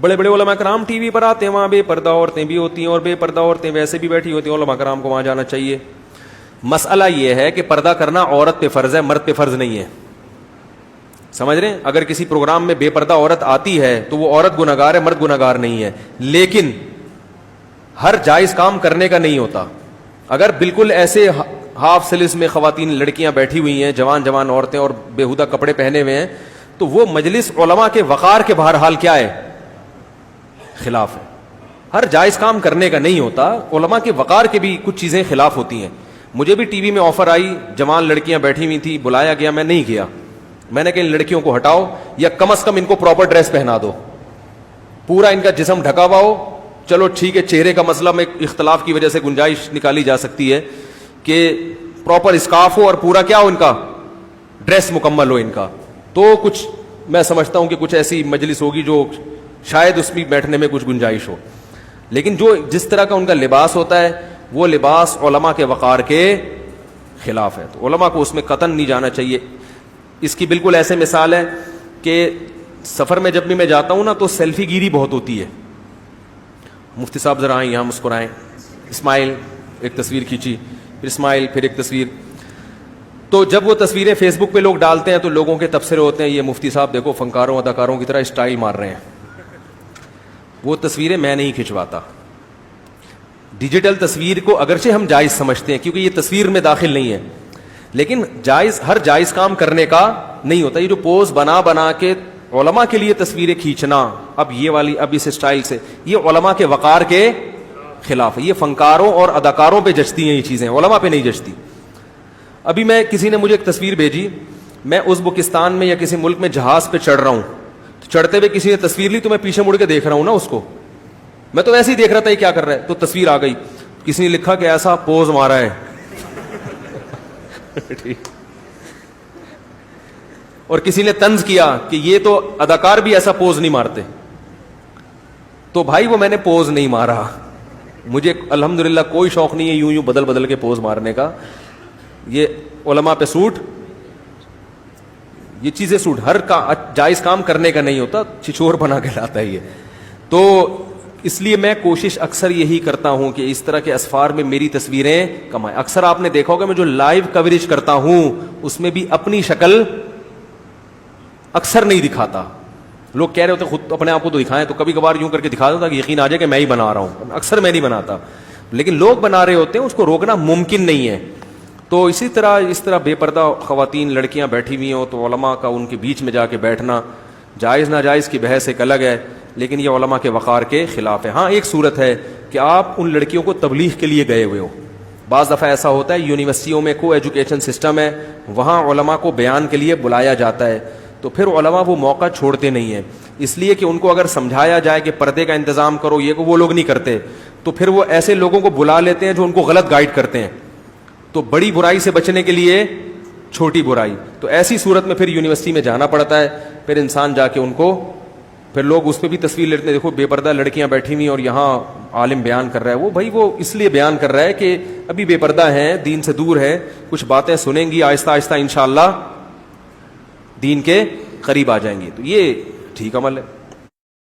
بڑے بڑے علماء کرام ٹی وی پر آتے ہیں, وہاں بے پردہ عورتیں بھی ہوتی ہیں اور بے پردہ عورتیں ویسے بھی بیٹھی ہوتی ہیں, علماء کرام کو وہاں جانا چاہیے. مسئلہ یہ ہے کہ پردہ کرنا عورت پہ فرض ہے, مرد پہ فرض نہیں ہے. سمجھ رہے ہیں؟ اگر کسی پروگرام میں بے پردہ عورت آتی ہے تو وہ عورت گناہگار ہے, مرد گناہگار نہیں ہے. لیکن ہر جائز کام کرنے کا نہیں ہوتا. اگر بالکل ایسے ہاف سلیس میں خواتین لڑکیاں بیٹھی ہوئی ہیں, جوان جوان عورتیں اور بےہودہ کپڑے پہنے ہوئے ہیں, تو وہ مجلس علماء کے وقار کے بہرحال کیا ہے, خلاف ہے. ہر جائز کام کرنے کا نہیں ہوتا, علماء کے وقار کے بھی کچھ چیزیں خلاف ہوتی ہیں. مجھے بھی ٹی وی میں آفر آئی, جوان لڑکیاں بیٹھی ہوئی تھی, بلایا گیا, میں نہیں گیا. میں نے کہا ان لڑکیوں کو ہٹاؤ یا کم از کم ان کو پراپر ڈریس پہنا دو, پورا ان کا جسم ڈھکا ہوا ہو. چلو ٹھیک ہے, چہرے کا مسئلہ میں اختلاف کی وجہ سے گنجائش نکالی جا سکتی ہے کہ پراپر اسکارف ہو اور پورا کیا ہو ان کا ڈریس مکمل ہو ان کا, تو کچھ میں سمجھتا ہوں کہ کچھ ایسی مجلس ہوگی جو شاید اس میں بیٹھنے میں کچھ گنجائش ہو. لیکن جو جس طرح کا ان کا لباس ہوتا ہے وہ لباس علماء کے وقار کے خلاف ہے, تو علماء کو اس میں قطعاً نہیں جانا چاہیے. اس کی بالکل ایسے مثال ہے کہ سفر میں جب بھی میں جاتا ہوں نا تو سیلفی گیری بہت ہوتی ہے. مفتی صاحب ذرا آئیں یہاں, مسکرائیں, اسمائل, ایک تصویر کھینچی, پھر اسمائل, پھر ایک تصویر. تو جب وہ تصویریں فیس بک پہ لوگ ڈالتے ہیں تو لوگوں کے تبصرے ہوتے ہیں, یہ مفتی صاحب دیکھو فنکاروں اداکاروں کی طرح اسٹائل مار رہے ہیں. وہ تصویریں میں نہیں کھنچواتا. ڈیجیٹل تصویر کو اگرچہ ہم جائز سمجھتے ہیں کیونکہ یہ تصویر میں داخل نہیں ہے, لیکن جائز ہر جائز کام کرنے کا نہیں ہوتا. یہ جو پوز بنا بنا کے علماء کے لیے تصویریں کھینچنا, اب یہ والی, اب اس اسٹائل سے, یہ علماء کے وقار کے خلاف ہے. یہ فنکاروں اور اداکاروں پہ جچتی ہیں یہ چیزیں, علماء پہ نہیں جچتی. ابھی میں کسی نے مجھے ایک تصویر بھیجی, میں ازبکستان میں یا کسی ملک میں جہاز پہ چڑھ رہا ہوں, چڑھتے ہوئے کسی نے تصویر لی تو میں پیچھے مڑ کے دیکھ رہا ہوں نا اس کو, میں تو ویسے ہی دیکھ رہا تھا یہ کیا کر رہا ہے, تو تصویر آ گئی, کسی نے لکھا کہ ایسا پوز مارا ہے. اور کسی نے طنز کیا کہ یہ تو اداکار بھی ایسا پوز نہیں مارتے. تو بھائی وہ میں نے پوز نہیں مارا, مجھے الحمدللہ کوئی شوق نہیں ہے یوں بدل بدل کے پوز مارنے کا. یہ علماء پہ سوٹ, یہ چیزیں سوٹ, ہر کا جائز کام کرنے کا نہیں ہوتا, چھچور بنا کے لاتا ہے یہ. تو اس لیے میں کوشش اکثر یہی کرتا ہوں کہ اس طرح کے اسفار میں میری تصویریں کمائیں. اکثر آپ نے دیکھا ہوگا میں جو لائیو کوریج کرتا ہوں اس میں بھی اپنی شکل اکثر نہیں دکھاتا. لوگ کہہ رہے ہوتے خود اپنے آپ کو تو دکھائیں, تو کبھی کبھار یوں کر کے دکھا دیتا کہ یقین آ جائے کہ میں ہی بنا رہا ہوں. اکثر میں نہیں بناتا, لیکن لوگ بنا رہے ہوتے ہیں, اس کو روکنا ممکن نہیں ہے. تو اسی طرح اس طرح بے پردہ خواتین لڑکیاں بیٹھی ہوئی ہوں تو علماء کا ان کے بیچ میں جا کے بیٹھنا جائز ناجائز کی بحث ایک الگ ہے, لیکن یہ علماء کے وقار کے خلاف ہے. ہاں ایک صورت ہے کہ آپ ان لڑکیوں کو تبلیغ کے لیے گئے ہوئے ہو. بعض دفعہ ایسا ہوتا ہے یونیورسٹیوں میں کو ایجوکیشن سسٹم ہے, وہاں علماء کو بیان کے لیے بلایا جاتا ہے, تو پھر علماء وہ موقع چھوڑتے نہیں ہیں, اس لیے کہ ان کو اگر سمجھایا جائے کہ پردے کا انتظام کرو, یہ کو وہ لوگ نہیں کرتے, تو پھر وہ ایسے لوگوں کو بلا لیتے ہیں جو ان کو غلط گائیڈ کرتے ہیں. تو بڑی برائی سے بچنے کے لیے چھوٹی برائی, تو ایسی صورت میں پھر یونیورسٹی میں جانا پڑتا ہے. پھر انسان جا کے ان کو, پھر لوگ اس پہ بھی تصویر لیتے ہیں, دیکھو بے پردہ لڑکیاں بیٹھی ہوئی اور یہاں عالم بیان کر رہا ہے. وہ بھائی وہ اس لیے بیان کر رہا ہے کہ ابھی بے پردہ ہیں, دین سے دور ہے, کچھ باتیں سنیں گی, آہستہ آہستہ انشاءاللہ دین کے قریب آ جائیں گی. تو یہ ٹھیک عمل ہے.